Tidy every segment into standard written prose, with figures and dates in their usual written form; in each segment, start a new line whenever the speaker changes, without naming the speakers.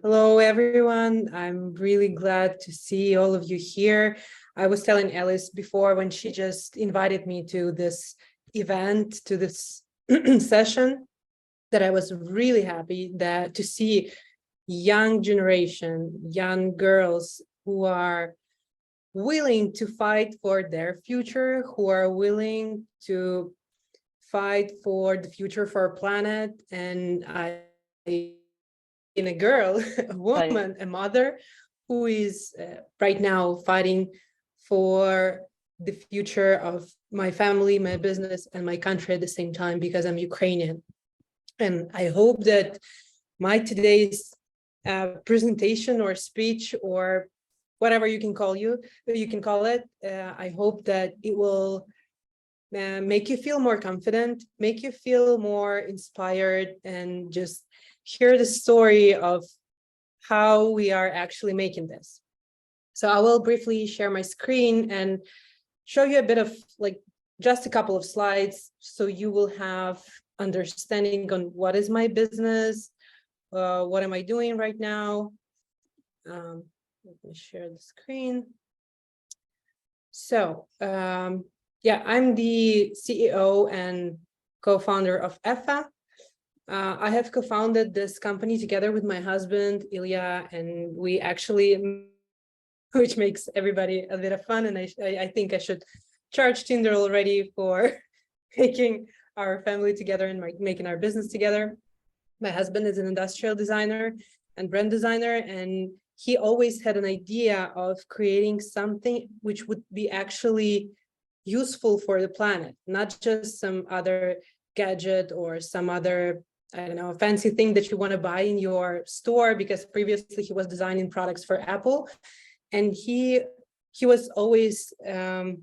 Hello, everyone. I'm really glad to see all of you here. I was telling Alice before when she just invited me to this event, to this session, that I was really happy that to see young generation, young girls who are willing to fight for their future, who are willing to fight for the future for our planet. And in a girl, a woman, a mother who is right now fighting for the future of my family, my business, and my country at the same time because I'm Ukrainian. And I hope that my today's presentation or speech or whatever you can call it, I hope that it will make you feel more confident, make you feel more inspired, and just hear the story of how we are actually making this. So I will briefly share my screen and show you a bit of just a couple of slides so you will have understanding on what is my business, what am I doing right now. Let me share the screen. So yeah, I'm the CEO and co-founder of EFA. I have co-founded this company together with my husband, Ilya, and we actually, which makes everybody a bit of fun. And I think I should charge Tinder already for making our family together and making our business together. My husband is an industrial designer and brand designer, and he always had an idea of creating something which would be actually useful for the planet, not just some other gadget or some other, I don't know, fancy thing that you want to buy in your store, because previously he was designing products for Apple. And he was always a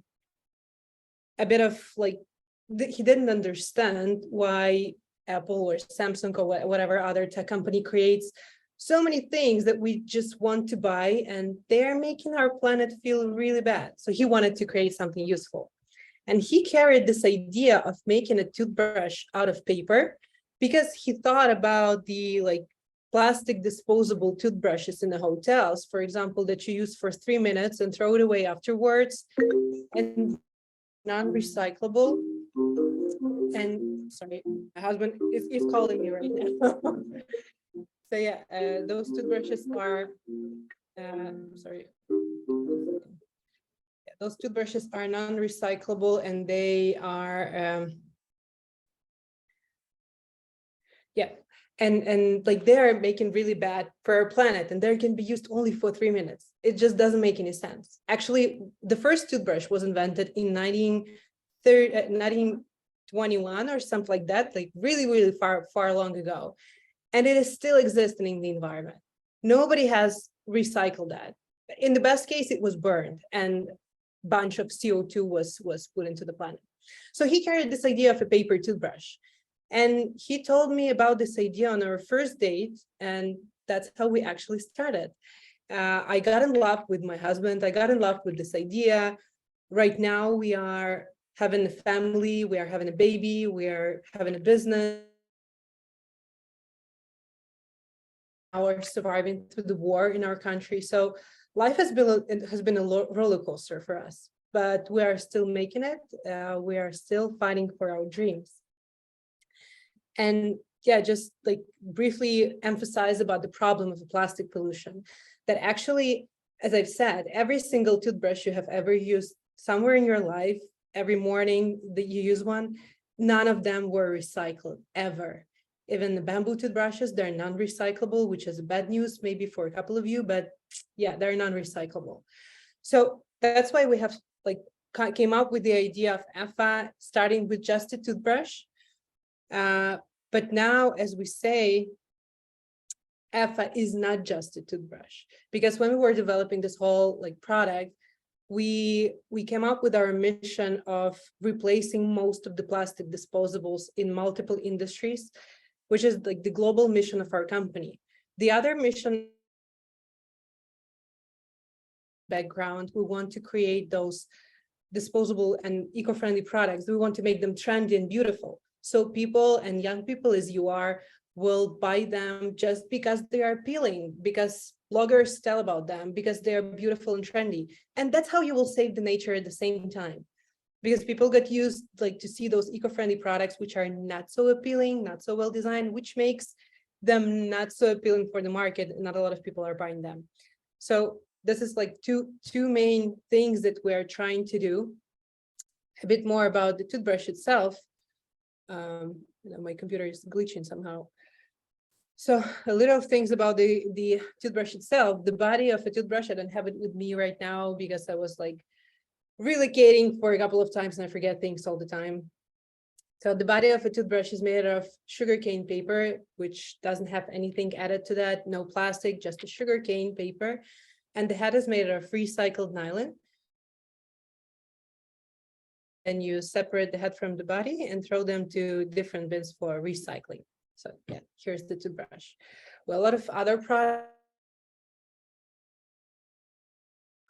bit of he didn't understand why Apple or Samsung or whatever other tech company creates so many things that we just want to buy, and they're making our planet feel really bad. So he wanted to create something useful. And he carried this idea of making a toothbrush out of paper because he thought about the plastic disposable toothbrushes in the hotels, for example, that you use for 3 minutes and throw it away afterwards, and non-recyclable. And sorry, my husband is calling me right now. So yeah, those toothbrushes are, sorry. Yeah, those toothbrushes are non-recyclable, and they are, yeah, and they are making really bad for our planet, and they can be used only for 3 minutes. It just doesn't make any sense. Actually, the first toothbrush was invented in 1921 or something like that, really, really far long ago. And it is still existing in the environment. Nobody has recycled that. In the best case, it was burned and a bunch of CO2 was put into the planet. So he carried this idea of a paper toothbrush. And he told me about this idea on our first date, and that's how we actually started. I got in love with my husband. I got in love with this idea. Right now, we are having a family. We are having a baby. We are having a business. Are surviving through the war in our country. So life has been a roller coaster for us, but we are still making it. We are still fighting for our dreams. And yeah, just briefly emphasize about the problem of the plastic pollution, that actually, as I've said, every single toothbrush you have ever used somewhere in your life, every morning that you use one, none of them were recycled ever. Even the bamboo toothbrushes, they're non-recyclable, which is bad news maybe for a couple of you, but yeah, they're non-recyclable. So that's why we have came up with the idea of EFA, starting with just a toothbrush. But now, as we say, EFA is not just a toothbrush, because when we were developing this whole product, we came up with our mission of replacing most of the plastic disposables in multiple industries, which is the global mission of our company. The other mission background, we want to create those disposable and eco-friendly products. We want to make them trendy and beautiful. So people, and young people as you are, will buy them just because they are appealing, because bloggers tell about them, because they are beautiful and trendy. And that's how you will save the nature at the same time. Because people get used like to see those eco-friendly products which are not so appealing, not so well designed, which makes them not so appealing for the market, and not a lot of people are buying them. So this is like two main things that we're trying to do. A bit more about the toothbrush itself. My computer is glitching somehow. So a little things about the toothbrush itself. The body of a toothbrush, I don't have it with me right now because I was like relocating for a couple of times and I forget things all the time. So the body of a toothbrush is made of sugarcane paper, which doesn't have anything added to that, no plastic, just a sugarcane paper. And the head is made of recycled nylon. And you separate the head from the body and throw them to different bins for recycling. So yeah, here's the toothbrush. Well, a lot of other products,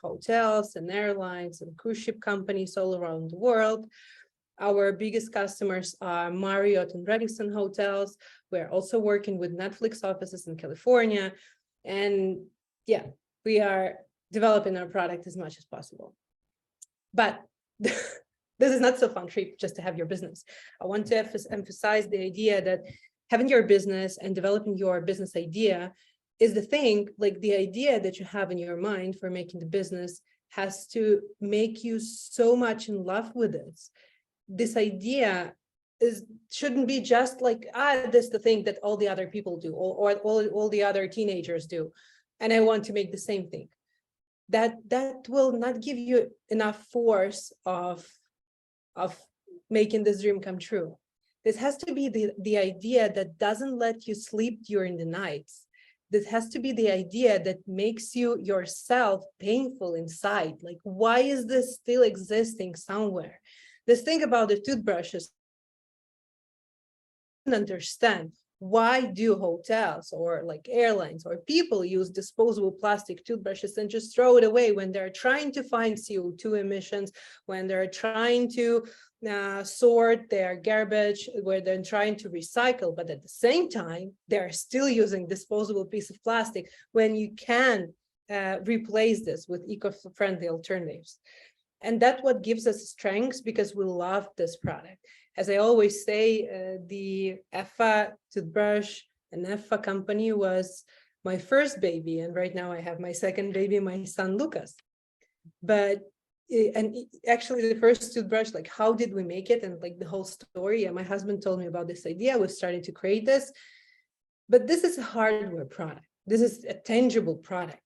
hotels and airlines and cruise ship companies all around the world. Our biggest customers are Marriott and Radisson hotels. We're also working with Netflix offices in California. And yeah, we are developing our product as much as possible. But this is not so fun trip just to have your business. I want to emphasize the idea that having your business and developing your business idea is the thing. Like the idea that you have in your mind for making the business has to make you so much in love with it. This idea shouldn't be just like, this is the thing that all the other people do, or all the other teenagers do, and I want to make the same thing. That will not give you enough force of making this dream come true. This has to be the idea that doesn't let you sleep during the nights. This has to be the idea that makes you yourself painful inside. Like, why is this still existing somewhere? This thing about the toothbrushes, I don't understand. Why do hotels or like airlines or people use disposable plastic toothbrushes and just throw it away when they're trying to find CO2 emissions, when they're trying to sort their garbage, where they're trying to recycle, but at the same time, they're still using disposable piece of plastic when you can replace this with eco-friendly alternatives. And that's what gives us strength, because we love this product. As I always say, the EFA toothbrush and EFA company was my first baby. And right now I have my second baby, my son, Lucas. Actually the first toothbrush, like how did we make it? And like the whole story, my husband told me about this idea. We started to create this, but this is a hardware product. This is a tangible product.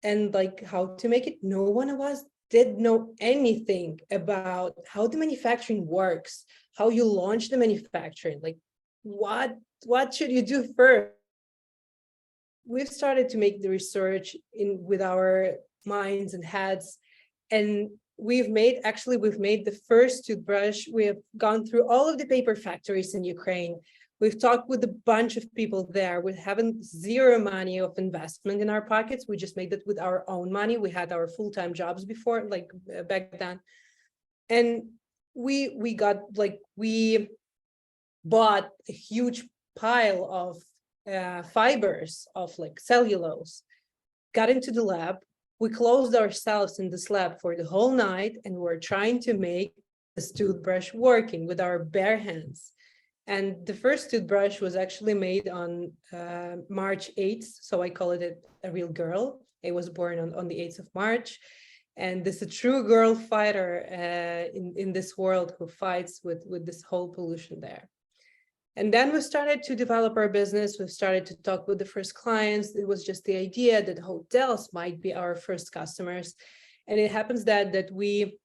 And like how to make it, no one of us did know anything about how the manufacturing works, how you launch the manufacturing, like what should you do first? We've started to make the research with our minds and heads, and we've made the first toothbrush. We have gone through all of the paper factories in Ukraine. We've talked with a bunch of people there. We haven't zero money of investment in our pockets. We just made it with our own money. We had our full-time jobs before, like back then. And we bought a huge pile of fibers of like cellulose, got into the lab. We closed ourselves in this lab for the whole night, and we're trying to make this toothbrush working with our bare hands. And the first toothbrush was actually made on March 8th. So I call it a real girl. It was born on the 8th of March. And this is a true girl fighter in this world who fights with this whole pollution there. And then we started to develop our business. We started to talk with the first clients. It was just the idea that hotels might be our first customers. And it happens that we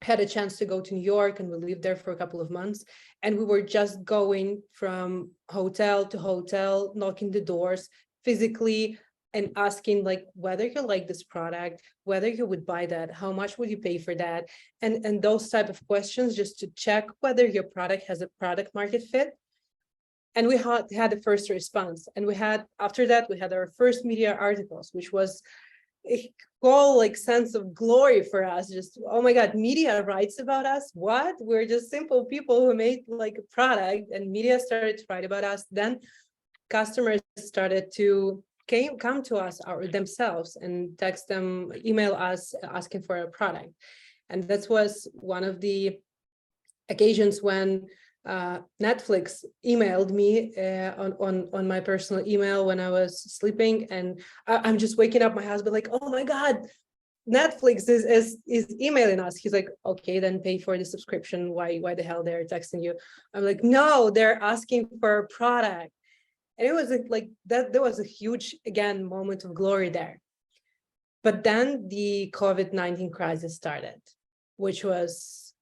had a chance to go to New York, and we lived there for a couple of months. And we were just going from hotel to hotel, knocking the doors physically and asking like whether you like this product, whether you would buy that, how much would you pay for that? And those type of questions, just to check whether your product has a product market fit. And we had the first response. And after that, we had our first media articles, which was a whole like sense of glory for us. Just, oh my God, media writes about us. What? We're just simple people who made like a product, and media started to write about us. Then customers started to come to us themselves and text them, email us asking for a product. And that was one of the occasions when Netflix emailed me on my personal email when I was sleeping, and I'm just waking up my husband like, oh my God, Netflix is emailing us. He's like, okay, then pay for the subscription. Why the hell they're texting you? I'm like, no, they're asking for a product. And it was like that. There was a huge, again, moment of glory there. But then the COVID-19 crisis started, which was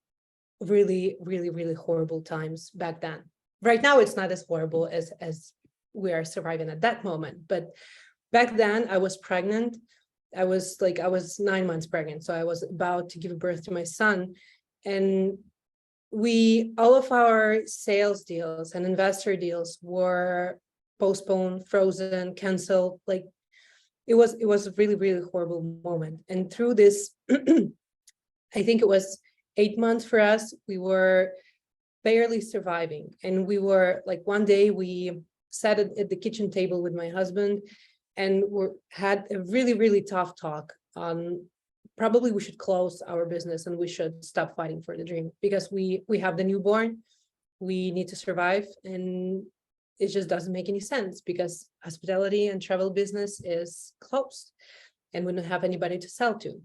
really, really, really horrible times back then. Right now, it's not as horrible as we are surviving at that moment. But back then, I was pregnant. I was 9 months pregnant. So I was about to give birth to my son. And all of our sales deals and investor deals were postponed, frozen, canceled. Like it was a really, really horrible moment. And through this, I think it was 8 months for us, we were barely surviving. And we were like, one day we sat at the kitchen table with my husband and had a really, really tough talk on probably we should close our business and we should stop fighting for the dream, because we have the newborn, we need to survive, and it just doesn't make any sense because hospitality and travel business is closed and we don't have anybody to sell to.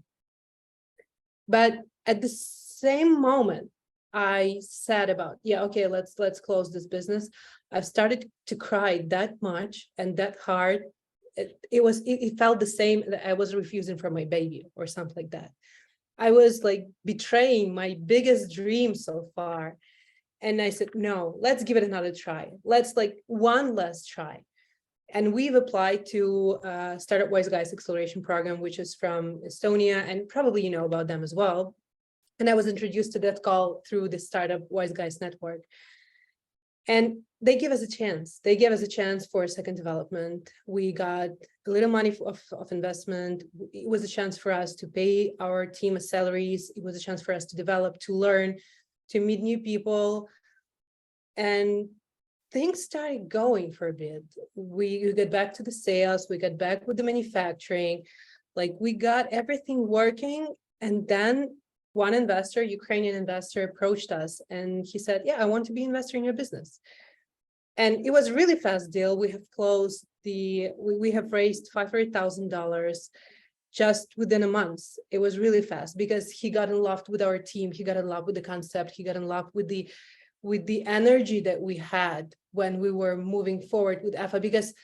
But at the same moment, I said about, yeah, okay, let's close this business. I've started to cry that much and that hard. It felt the same that I was refusing from my baby or something like that. I was like betraying my biggest dream so far. And I said, no, let's give it another try. Let's one last try. And we've applied to Startup Wise Guys Acceleration Program, which is from Estonia, and probably you know about them as well. And I was introduced to that call through the Startup Wise Guys network. And they give us a chance. They gave us a chance for a second development. We got a little money of investment. It was a chance for us to pay our team salaries. It was a chance for us to develop, to learn, to meet new people. And things started going for a bit. We got back to the sales. We got back with the manufacturing. Like we got everything working. And then one investor, Ukrainian investor, approached us and he said, yeah, I want to be an investor in your business. And it was a really fast deal. We have closed we have raised $500,000 just within a month. It was really fast because he got in love with our team. He got in love with the concept. He got in love with the energy that we had when we were moving forward with EFA, because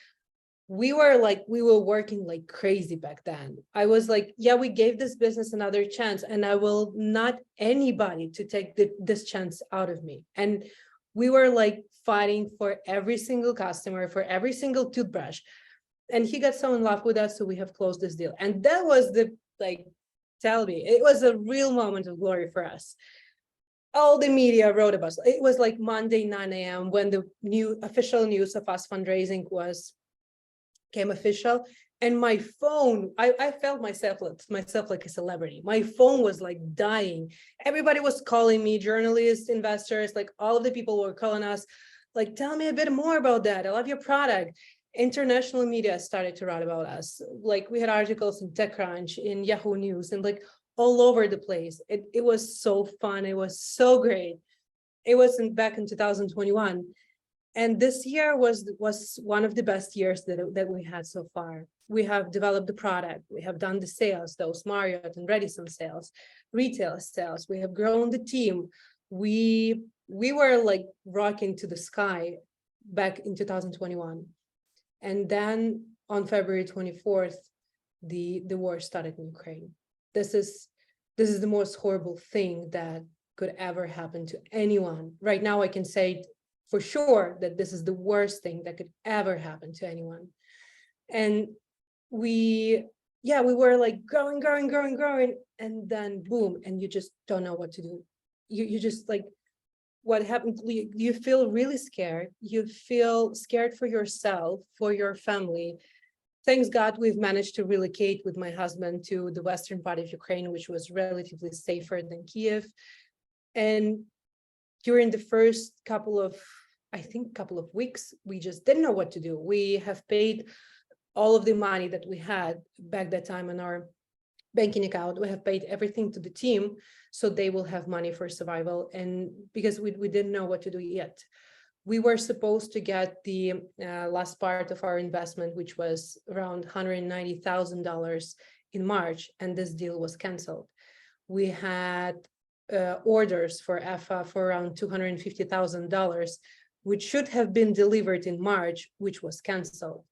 we were working like crazy back then. I was like, yeah, we gave this business another chance and I will not anybody to take this chance out of me. And we were like fighting for every single customer, for every single toothbrush. And he got so in love with us. So we have closed this deal. And that was tell me, it was a real moment of glory for us. All the media wrote about it. It was like Monday, 9 a.m. when the official news of us fundraising came official. And my phone, I felt myself like a celebrity. My phone was like dying. Everybody was calling me, journalists, investors, like all of the people were calling us, like, tell me a bit more about that. I love your product. International media started to write about us. Like we had articles in TechCrunch, in Yahoo News, and like all over the place. It was so fun. It was so great. It was back in 2021. And this year was one of the best years that we had so far. We have developed the product. We have done the sales, those Marriott and Radisson sales, retail sales. We have grown the team. We were like rocking to the sky back in 2021. And then on February 24th, the war started in Ukraine. This is the most horrible thing that could ever happen to anyone. Right now, I can say for sure that this is the worst thing that could ever happen to anyone. And we were like growing, and then boom, and you just don't know what to do. You just like, what happened? You feel really scared. You feel scared for yourself, for your family. Thanks God, we've managed to relocate with my husband to the western part of Ukraine, which was relatively safer than Kiev. And during the first couple of I think, a couple of weeks, we just didn't know what to do. We have paid all of the money that we had back that time in our banking account. We have paid everything to the team so they will have money for survival. And because we didn't know what to do yet. We were supposed to get the last part of our investment, which was around $190,000 in March, and this deal was canceled. We had orders for EFA for around $250,000, which should have been delivered in March, which was canceled.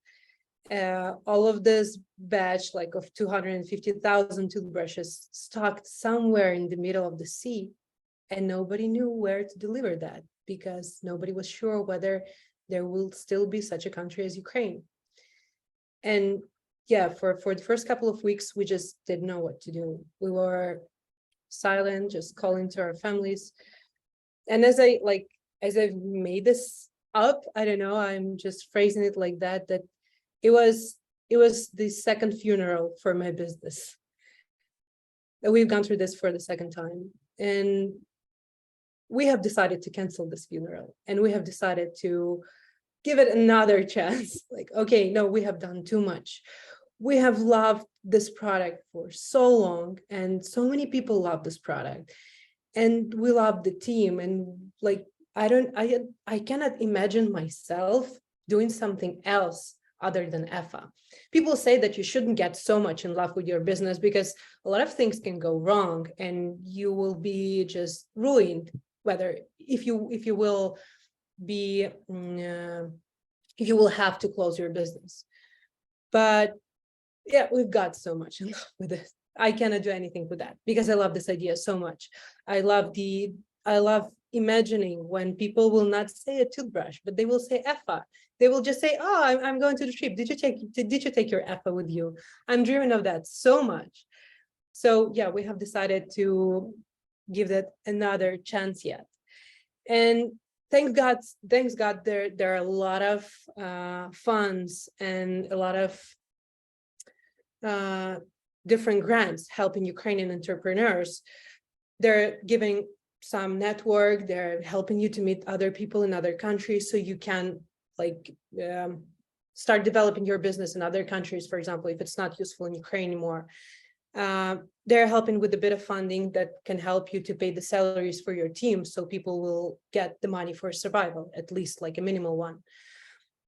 All of this batch, like of 250,000 toothbrushes, stocked somewhere in the middle of the sea, and nobody knew where to deliver that because nobody was sure whether there will still be such a country as Ukraine. And yeah, for the first couple of weeks, we just didn't know what to do. We were silent, just calling to our families. And as I've made this up, I don't know, I'm just phrasing it like that, that it was the second funeral for my business. We've gone through this for the second time. And we have decided to cancel this funeral, and we have decided to give it another chance. Like, okay, no, we have done too much. We have loved this product for so long, and so many people love this product, and we love the team. And like, I cannot imagine myself doing something else other than EFA. People say that you shouldn't get so much in love with your business because a lot of things can go wrong and you will be just ruined, whether if you will have to close your business. But yeah, we've got so much in love with it. I cannot do anything with that because I love this idea so much. I love imagining when people will not say a toothbrush, but they will say EFA. They will just say, "Oh, I'm going to the trip. Did you take your EFA with you?" I'm dreaming of that so much. So yeah, we have decided to give that another chance yet. And thank God, there are a lot of funds and a lot of different grants helping Ukrainian entrepreneurs. They're giving some network, they're helping you to meet other people in other countries so you can start developing your business in other countries, for example, if it's not useful in Ukraine anymore. They're helping with a bit of funding that can help you to pay the salaries for your team so people will get the money for survival, at least like a minimal one.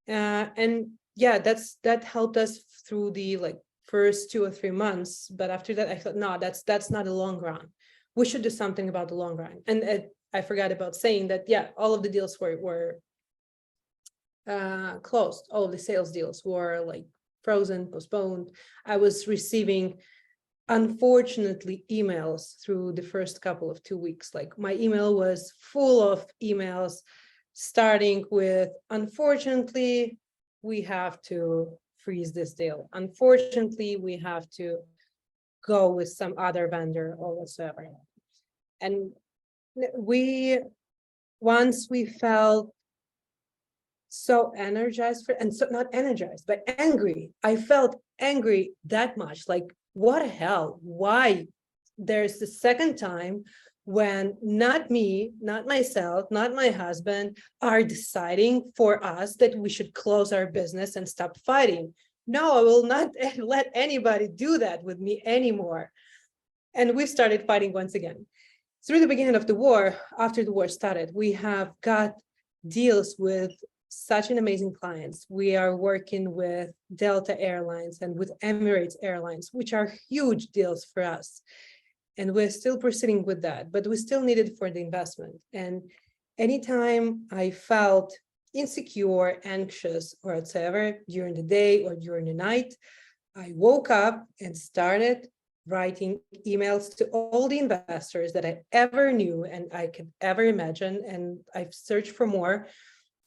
And yeah, that helped us through the first 2 or 3 months. But after that, I thought, no, that's not a long run. We should do something about the long run. And I forgot about saying that, yeah, all of the deals were closed. All of the sales deals were frozen, postponed. I was receiving, unfortunately, emails through the first couple of 2 weeks. Like, my email was full of emails starting with, unfortunately, we have to freeze this deal. Unfortunately, we have to go with some other vendor or whatsoever. And once we felt so energized and so not energized, but angry. I felt angry that much. Like, what the hell? Why? There's the second time when not me, not myself, not my husband are deciding for us that we should close our business and stop fighting. No, I will not let anybody do that with me anymore. And we started fighting once again. Through the beginning of the war, after the war started, we have got deals with such an amazing clients. We are working with Delta Airlines and with Emirates Airlines, which are huge deals for us. And we're still proceeding with that, but we still need it for the investment. And anytime I felt insecure, anxious, or whatever during the day or during the night, I woke up and started writing emails to all the investors that I ever knew and I could ever imagine. And I've searched for more,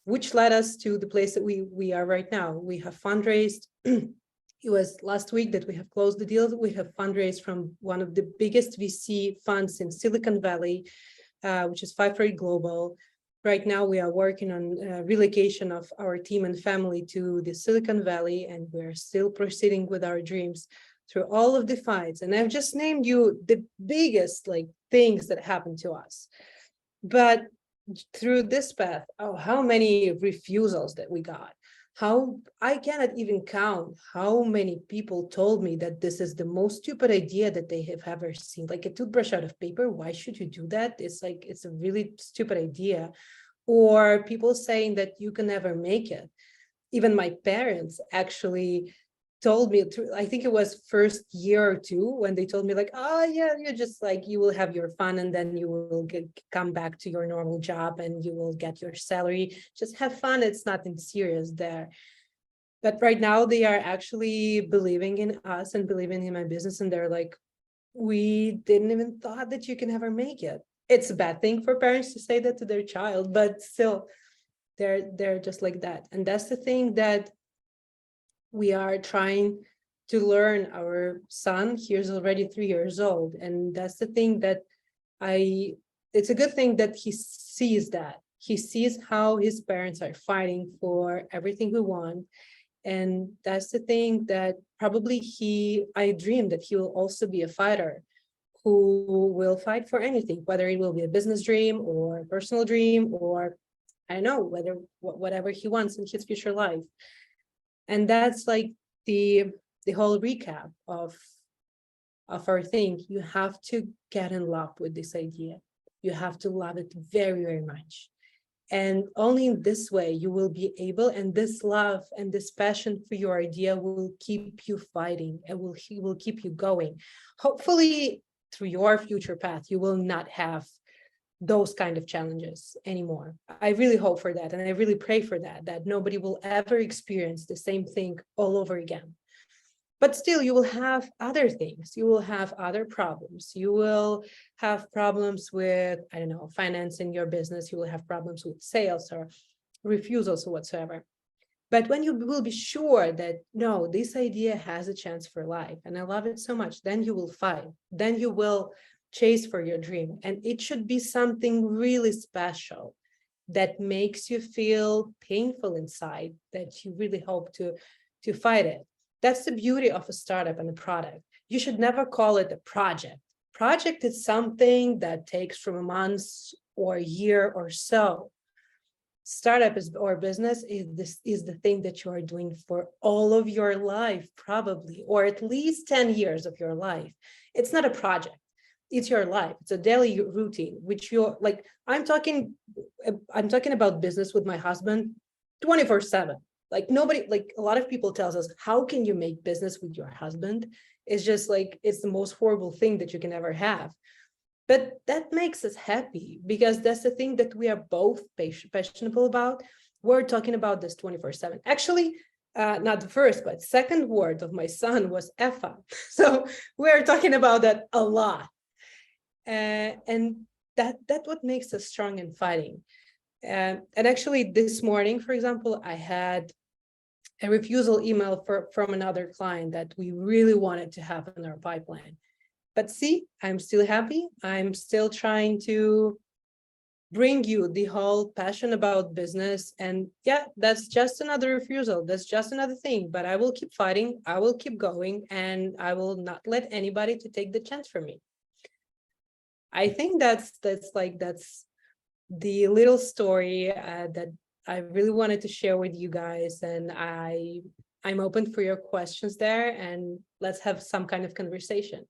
which led us to the place that we are right now. We have fundraised. It was last week that we have closed the deal. We have fundraised from one of the biggest VC funds in Silicon Valley, which is 5 Global. Right now, we are working on relocation of our team and family to the Silicon Valley, and we're still proceeding with our dreams through all of the fights. And I've just named you the biggest things that happened to us. But through this path, oh, how many refusals that we got. How I cannot even count how many people told me that this is the most stupid idea that they have ever seen. Like a toothbrush out of paper, why should you do that? It's like, it's a really stupid idea. Or people saying that you can never make it. Even my parents actually told me through, I think it was first year or two, when they told me like, oh yeah, you're just like, you will have your fun and then you will come back to your normal job and you will get your salary. Just have fun. It's nothing serious there. But right now they are actually believing in us and believing in my business. And they're like, we didn't even thought that you can ever make it. It's a bad thing for parents to say that to their child, but still they're just like that. And that's the thing that we are trying to learn. Our son, he's already 3 years old, and that's the thing that it's a good thing that he sees how his parents are fighting for everything we want. And that's the thing that probably I dream that he will also be a fighter who will fight for anything, whether it will be a business dream or a personal dream, or I don't know, whatever he wants in his future life. And that's like the whole recap of our thing. You have to get in love with this idea. You have to love it very, very much. And only in this way you will be able, and this love and this passion for your idea will keep you fighting and will keep you going. Hopefully through your future path, you will not have those kind of challenges anymore. I really hope for that. And I really pray for that nobody will ever experience the same thing all over again. But still, you will have other things. You will have other problems. You will have problems with, I don't know, financing your business. You will have problems with sales or refusals or whatsoever. But when you will be sure that, no, this idea has a chance for life, and I love it so much, then you will fight. Then you will chase for your dream. And it should be something really special that makes you feel painful inside, that you really hope to fight it. That's the beauty of a startup and a product. You should never call it a project. Project is something that takes from a month or a year or so. Startup or business is the thing that you are doing for all of your life, probably, or at least 10 years of your life. It's not a project. It's your life. It's a daily routine, which you're like, I'm talking about business with my husband 24/7. Like nobody, like a lot of people tells us, how can you make business with your husband? It's just like, it's the most horrible thing that you can ever have. But that makes us happy, because that's the thing that we are both passionate about. We're talking about this 24/7. Actually, not the first, but second word of my son was Effa. So we're talking about that a lot. And that what makes us strong in fighting. And actually this morning, for example, I had a refusal email from another client that we really wanted to have in our pipeline. But see, I'm still happy. I'm still trying to bring you the whole passion about business. And yeah, that's just another refusal. That's just another thing. But I will keep fighting. I will keep going, and I will not let anybody to take the chance from me. I think that's the little story that I really wanted to share with you guys. And I'm open for your questions there, and let's have some kind of conversation.